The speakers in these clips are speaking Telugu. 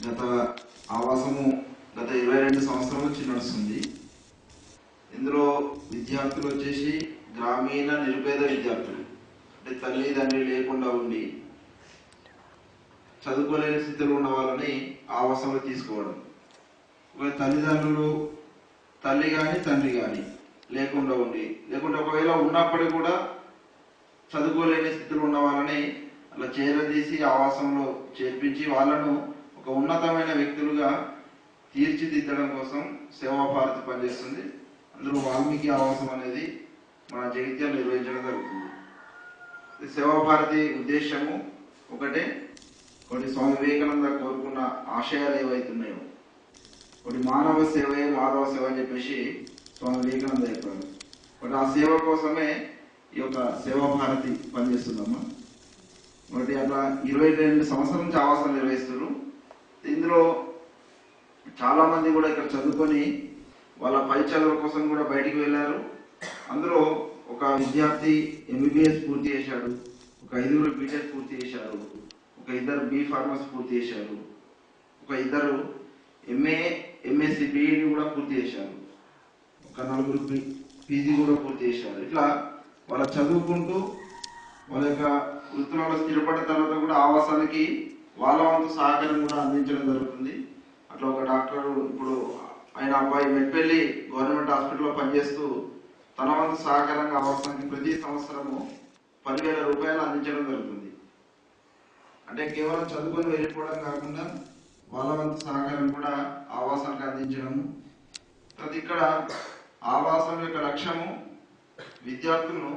గత ఆవాసము గత 22 సంవత్సరాల నుంచి నడుస్తుంది. ఇందులో విద్యార్థులు వచ్చేసి గ్రామీణ నిరుపేద విద్యార్థులు, అంటే తల్లిదండ్రులు లేకుండా ఉండి చదువుకోలేని స్థితిలో ఉన్న వాళ్ళని ఆవాసంలో తీసుకోవడం. ఒక తల్లిదండ్రులు తల్లి కానీ తండ్రి కానీ లేకుండా ఉండి, లేకుంటే ఒకవేళ ఉన్నప్పటికీ కూడా చదువుకోలేని స్థితిలో ఉన్న వాళ్ళని అలా చేరదీసి ఆవాసంలో చేర్పించి వాళ్ళను ఒక ఉన్నతమైన వ్యక్తులుగా తీర్చిదిద్దడం కోసం సేవా భారతి పనిచేస్తుంది. అందులో వాల్మీకి ఆవాసం అనేది మన జగిత్యాల నిర్వహించడం జరుగుతుంది. సేవా భారతి ఉద్దేశము ఒకటి స్వామి వివేకానంద కోరుకున్న ఆశయాలు ఏవైతున్నాయో, ఒకటి మానవ సేవే మాధవ సేవ అని చెప్పేసి స్వామి వివేకానంద చెప్పారు. ఒకటి ఆ సేవ కోసమే ఈ యొక్క సేవా భారతి పనిచేస్తుందమ్మా. ఒకటి అట్లా 22 సంవత్సరాల నుంచి ఆవాసాలు నిర్వహిస్తారు. ఇందులో చాలా మంది కూడా ఇక్కడ చదువుకొని వాళ్ళ పై చదువుల కోసం కూడా బయటికి వెళ్ళారు. అందులో ఒక విద్యార్థి ఎంబీబీఎస్ పూర్తి చేశాడు, ఒక 5 బీటెక్ పూర్తి చేశారు, ఒక 2 బీ ఫార్మసీ పూర్తి చేశారు, ఒక 2 ఎంఏ ఎంఎస్సి బీఈడి కూడా పూర్తి చేశారు, ఒక 4 పీజీ కూడా పూర్తి చేశారు. ఇట్లా వాళ్ళ చదువుకుంటూ వాళ్ళ యొక్క వృత్తులలో స్థిరపడిన తర్వాత కూడా ఆవాసానికి వాళ్ళ వంతు సహకారం కూడా అందించడం జరుగుతుంది. అట్లా ఒక డాక్టర్ ఇప్పుడు ఆయన అబ్బాయి మెట్పల్లి గవర్నమెంట్ హాస్పిటల్లో పనిచేస్తూ తన వంతు సహకారంగా ఆవాసానికి ప్రతి సంవత్సరము 10,000 రూపాయలు అందించడం జరుగుతుంది. అంటే కేవలం చదువుకొని వెళ్ళిపోవడం కాకుండా వాళ్ళ వంతు సహకారం కూడా ఆవాసానికి అందించడము. తర్వాత ఇక్కడ ఆవాసం యొక్క లక్ష్యము విద్యార్థులను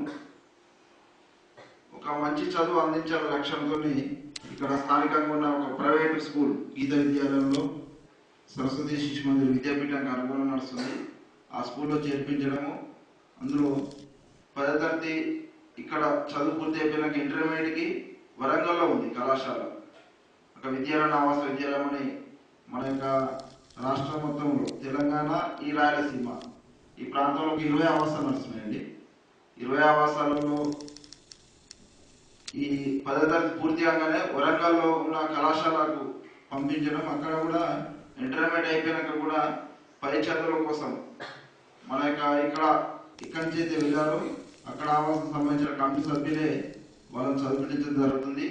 ఒక మంచి చదువు అందించాల లక్ష్యంతో ఇక్కడ స్థానికంగా ఉన్న ఒక ప్రైవేట్ స్కూల్ గీత విద్యాలయంలో సరస్వతి శిశు మందిర్ విద్యాపీఠానికి అనుగుణంగా నడుస్తుంది. ఆ స్కూల్లో చేర్పించడము. అందులో 10వ తరగతి ఇక్కడ చదువు పూర్తి అయిపోయినాక ఇంటర్మీడియట్కి వరంగల్లో ఉంది కళాశాల. ఒక విద్యాలయం ఆవాస విద్యాలయం అని మన యొక్క రాష్ట్రం మొత్తంలో తెలంగాణ, ఈ రాయలసీమ ఈ ప్రాంతంలో 20 ఆవాసాలు నడుస్తున్నాయండి. 20 ఆవాసాలలో ఈ 10వ తరగతి పూర్తి కాగానే వరంగల్లో ఉన్న కళాశాలకు పంపించడం, అక్కడ కూడా ఇంటర్మీడియట్ అయిపోయినాక కూడా పై చదువుల కోసం మన యొక్క ఇక్కడి నుంచి అయితే వెళ్ళారో అక్కడ ఆవాసం సంబంధించిన కమిటీ సభ్యులే వాళ్ళని చదివించడం జరుగుతుంది.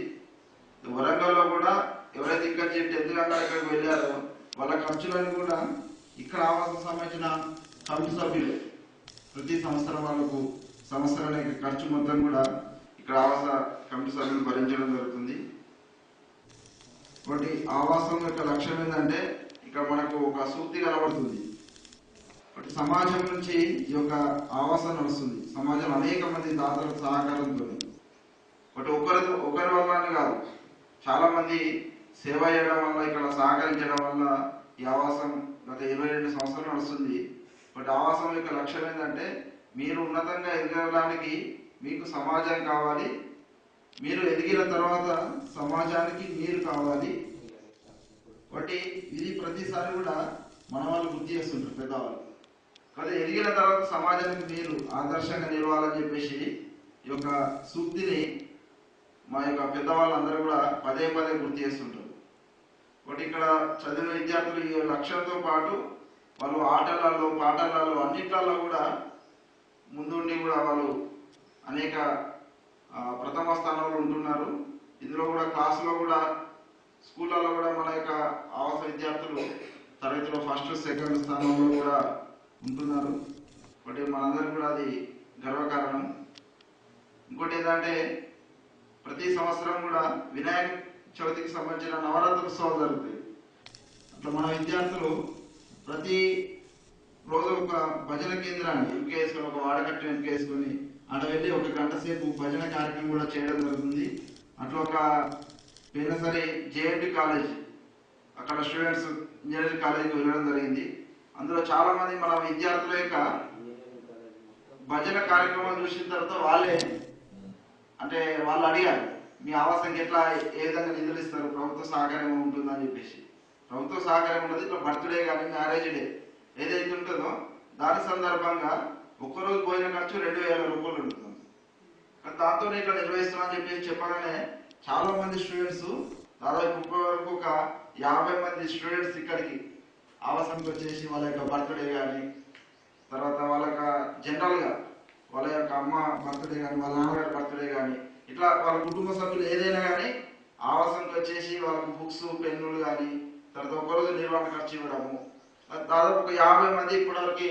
వరంగల్లో కూడా ఎవరైతే ఇక్కడ 10th రంగా ఇక్కడికి వెళ్ళారో వాళ్ళ ఖర్చులను కూడా ఇక్కడ ఆవాసం సంబంధించిన కమిటీ సభ్యులు ప్రతి సంవత్సరం వాళ్ళకు సంవత్సరానికి ఖర్చు మొత్తం కూడా ఇక్కడ ఆవాస కమిటీ సభ్యులు భరించడం జరుగుతుంది. ఒకటి ఆవాసం యొక్క లక్ష్యం ఏంటంటే ఇక్కడ మనకు ఒక సూక్తి కనబడుతుంది. ఒకటి సమాజం నుంచి ఈ యొక్క ఆవాసం నడుస్తుంది. సమాజంలో అనేక మంది దాతల సహకారంతో, ఒకరి వల్ల కాదు, చాలా మంది సేవ చేయడం వల్ల, ఇక్కడ సహకరించడం వల్ల ఈ ఆవాసం గత 22 సంవత్సరాలు నడుస్తుంది. బట్ ఆవాసం యొక్క లక్ష్యం ఏంటంటే మీరు ఉన్నతంగా ఎదగడానికి మీకు సమాజం కావాలి, మీరు ఎదిగిన తర్వాత సమాజానికి మీరు కావాలి. ఒకటి ఇది ప్రతిసారి కూడా మన వాళ్ళు గుర్తు చేస్తుంటారు పెద్దవాళ్ళు. కానీ ఎదిగిన తర్వాత సమాజానికి మీరు ఆదర్శంగా నిలవాలని చెప్పేసి ఈ యొక్క సూక్తిని మా యొక్క పెద్దవాళ్ళందరూ కూడా పదే గుర్తు చేస్తుంటారు. ఒకటి ఇక్కడ చదివిన విద్యార్థులు ఈ లక్ష్యంతో పాటు వాళ్ళు ఆటలలో పాటలలో అన్నిట్లలో కూడా ముందుండి కూడా వాళ్ళు అనేక ప్రథమ స్థానంలో ఉంటున్నారు. ఇందులో కూడా క్లాసులో కూడా స్కూళ్ళలో కూడా మన యొక్క ఆవాస విద్యార్థులు తరగతిలో 1st, 2nd స్థానంలో కూడా ఉంటున్నారు. ఒకటి మనందరికీ కూడా అది గర్వకారణం. ఇంకోటి ఏంటంటే ప్రతి సంవత్సరం కూడా వినాయక చవితికి సంబంధించిన నవరాత్రి ఉత్సవాలు జరుగుతాయి. అట్లా మన విద్యార్థులు ప్రతి రోజు ఒక భజన కేంద్రాన్ని ఎంకేసుకొని, ఒక వాడకట్టు ఎంకేసుకొని అక్కడ వెళ్ళి 1 గంట సేపు భజన కార్యక్రమం కూడా చేయడం జరుగుతుంది. అట్లా ఒక పోయిన సరే జేఎన్టీ కాలేజ్ అక్కడ స్టూడెంట్స్ ఇంజనీరింగ్ కాలేజీకి వెళ్ళడం జరిగింది. అందులో చాలా మంది మన విద్యార్థుల యొక్క భజన కార్యక్రమాలు చూసిన తర్వాత వాళ్ళు అడిగారు, మీ ఆవాసానికి ఎట్లా ఏ విధంగా నిధులు ఇస్తారు, ప్రభుత్వ సహకారం ఉంటుందని చెప్పేసి. ప్రభుత్వ సహకారం ఉన్నది ఇట్లా బర్త్డే కానీ మ్యారేజ్ డే ఏదైతే ఉంటుందో దాని సందర్భంగా ఒక్కరోజు భోజన ఖర్చు 2,000 రూపాయలు ఉంటుంది. దాంతో ఇట్లా నిర్వహిస్తున్నామని చెప్పేసి చెప్పగానే చాలా మంది స్టూడెంట్స్ దాదాపు 30 వరకు ఒక 50 మంది స్టూడెంట్స్ ఇక్కడికి ఆవాసానికి వచ్చేసి వాళ్ళ యొక్క బర్త్డే కానీ, తర్వాత వాళ్ళ జనరల్గా వాళ్ళ యొక్క అమ్మ బర్త్డే కానీ, వాళ్ళ నాన్నగారి బర్త్డే కానీ, ఇట్లా వాళ్ళ కుటుంబ సభ్యులు ఏదైనా కానీ ఆవాసానికి వచ్చేసి వాళ్ళకు బుక్స్ పెన్నులు కానీ, తర్వాత ఒకరోజు నిర్వహణ ఖర్చు ఇవ్వడము. దాదాపు ఒక 50 మంది ఇప్పటివరకు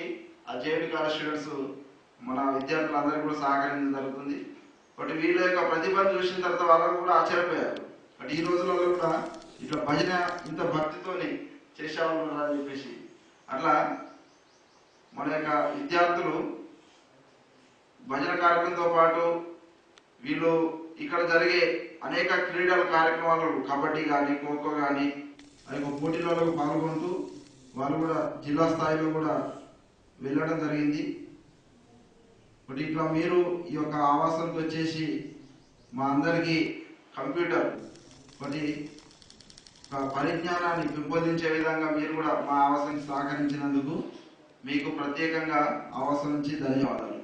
ఆ జేబీ కాలేజ్ స్టూడెంట్స్ మన విద్యార్థులందరికీ కూడా సహకరించడం జరుగుతుంది. బట్ వీళ్ళ యొక్క ప్రతిభను చూసిన తర్వాత వాళ్ళకు కూడా ఆశ్చర్యపోయారు. బట్ ఈ రోజులలో కూడా ఇట్లా భజన ఇంత భక్తితోని చేసేవాళ్ళు అని చెప్పేసి అట్లా మన యొక్క విద్యార్థులు భజన కార్యక్రమంతో పాటు వీళ్ళు ఇక్కడ జరిగే అనేక క్రీడల కార్యక్రమాలు కబడ్డీ కానీ, ఖోఖో కానీ అనేక పోటీలలో పాల్గొంటూ వాళ్ళు కూడా జిల్లా స్థాయిలో కూడా వెళ్ళడం జరిగింది. బట్ ఇట్లా మీరు ఈ యొక్క ఆవాసానికి వచ్చేసి మా అందరికీ కంప్యూటర్ ఒకటి పరిజ్ఞానాన్ని పెంపొందించే విధంగా మీరు కూడా మా ఆవాసానికి సహకరించినందుకు మీకు ప్రత్యేకంగా ఆవాసం నుంచి ధన్యవాదాలు.